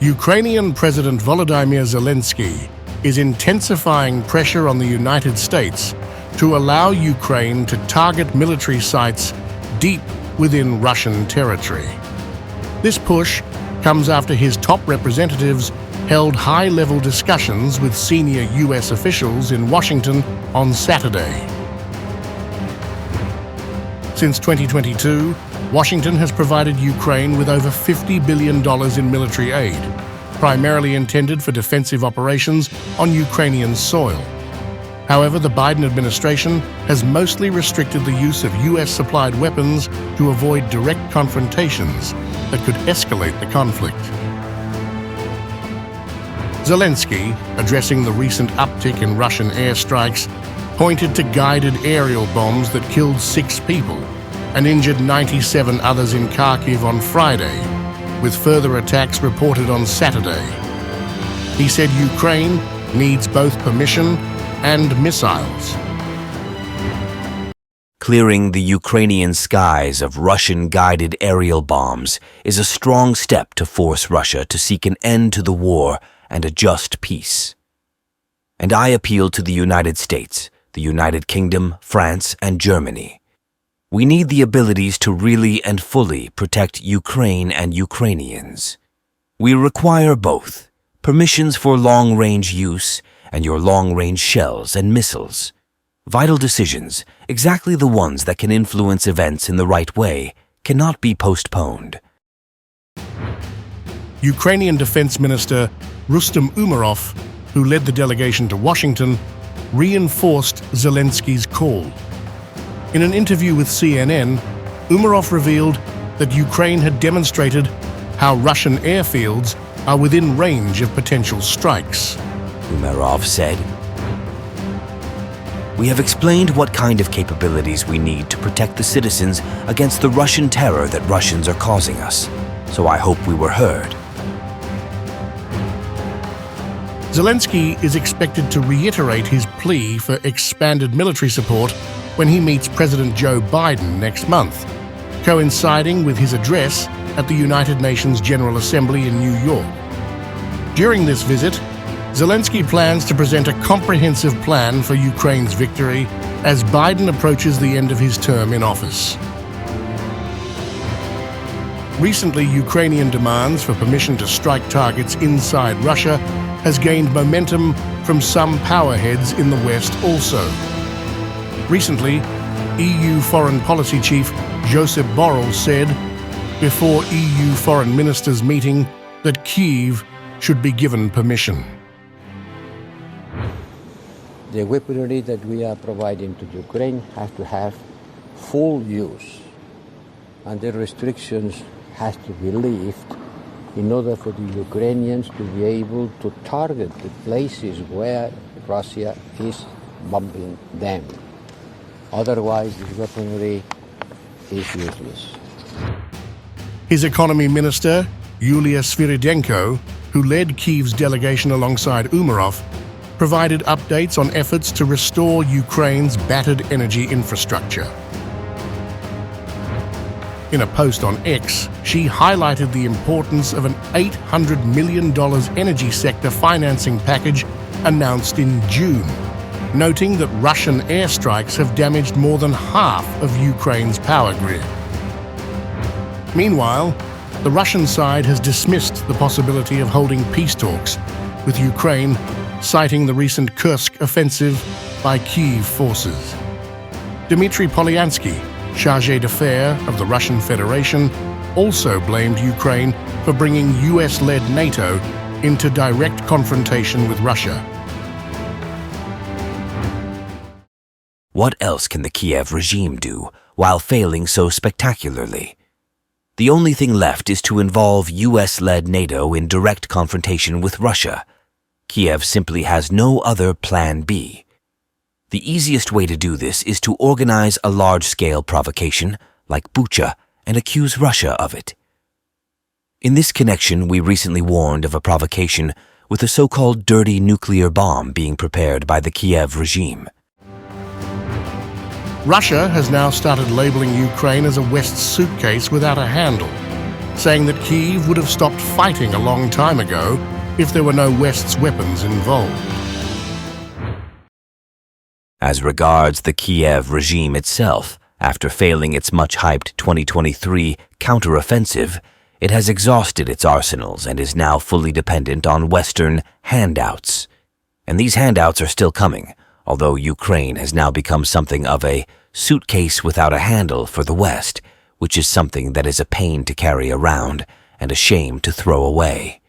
Ukrainian President Volodymyr Zelenskyy is intensifying pressure on the United States to allow Ukraine to target military sites deep within Russian territory. This push comes after his top representatives held high-level discussions with senior US officials in Washington on Saturday. Since 2022, Washington has provided Ukraine with over $50 billion in military aid, primarily intended for defensive operations on Ukrainian soil. However, the Biden administration has mostly restricted the use of US-supplied weapons to avoid direct confrontations that could escalate the conflict. Zelenskyy, addressing the recent uptick in Russian airstrikes, pointed to guided aerial bombs that killed 6 people and injured 97 others in Kharkiv on Friday, with further attacks reported on Saturday. He said Ukraine needs both permission and missiles. Clearing the Ukrainian skies of Russian-guided aerial bombs is a strong step to force Russia to seek an end to the war and a just peace. And I appeal to the United States, the United Kingdom, France, and Germany. We need the abilities to really and fully protect Ukraine and Ukrainians. We require both permissions for long-range use and your long-range shells and missiles. Vital decisions, exactly the ones that can influence events in the right way, cannot be postponed. Ukrainian Defense Minister Rustem Umerov, who led the delegation to Washington, reinforced Zelenskyy's call. In an interview with CNN, Umerov revealed that Ukraine had demonstrated how Russian airfields are within range of potential strikes. Umerov said, "We have explained what kind of capabilities we need to protect the citizens against the Russian terror that Russians are causing us, so I hope we were heard." Zelenskyy is expected to reiterate his plea for expanded military support when he meets President Joe Biden next month, coinciding with his address at the United Nations General Assembly in New York. During this visit, Zelenskyy plans to present a comprehensive plan for Ukraine's victory as Biden approaches the end of his term in office. Recently, Ukrainian demands for permission to strike targets inside Russia has gained momentum from some powerheads in the West also. Recently, EU Foreign Policy Chief Josep Borrell said, before EU foreign ministers' meeting, that Kyiv should be given permission. The weaponry that we are providing to Ukraine has to have full use, and the restrictions has to be lifted in order for the Ukrainians to be able to target the places where Russia is bombing them. Otherwise, this weaponry is useless. His economy minister, Yulia Sviridenko, who led Kyiv's delegation alongside Umerov, provided updates on efforts to restore Ukraine's battered energy infrastructure. In a post on X, she highlighted the importance of an $800 million energy sector financing package announced in June, noting that Russian airstrikes have damaged more than half of Ukraine's power grid. Meanwhile, the Russian side has dismissed the possibility of holding peace talks with Ukraine, citing the recent Kursk offensive by Kyiv forces. Dmitry Polyansky, chargé d'affaires of the Russian Federation, also blamed Ukraine for bringing US-led NATO into direct confrontation with Russia. What else can the Kyiv regime do while failing so spectacularly? The only thing left is to involve US-led NATO in direct confrontation with Russia. Kyiv simply has no other plan B. The easiest way to do this is to organize a large-scale provocation, like Bucha, and accuse Russia of it. In this connection, we recently warned of a provocation with a so-called dirty nuclear bomb being prepared by the Kyiv regime. Russia has now started labeling Ukraine as a West suitcase without a handle, saying that Kyiv would have stopped fighting a long time ago if there were no West's weapons involved. As regards the Kyiv regime itself, after failing its much-hyped 2023 counteroffensive, it has exhausted its arsenals and is now fully dependent on Western handouts. And these handouts are still coming, although Ukraine has now become something of a suitcase without a handle for the West, which is something that is a pain to carry around and a shame to throw away.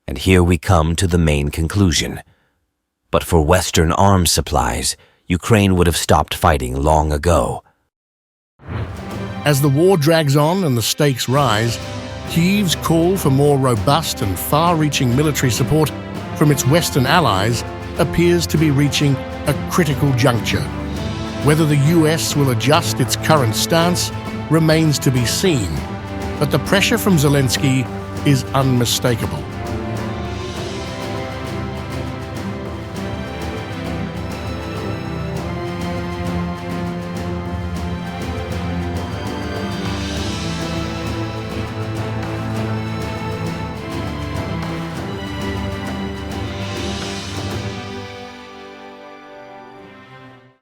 And here we come to the main conclusion. But for Western arms supplies, Ukraine would have stopped fighting long ago. As the war drags on and the stakes rise, Kyiv's call for more robust and far-reaching military support from its Western allies appears to be reaching a critical juncture. Whether the US will adjust its current stance remains to be seen, but the pressure from Zelenskyy is unmistakable.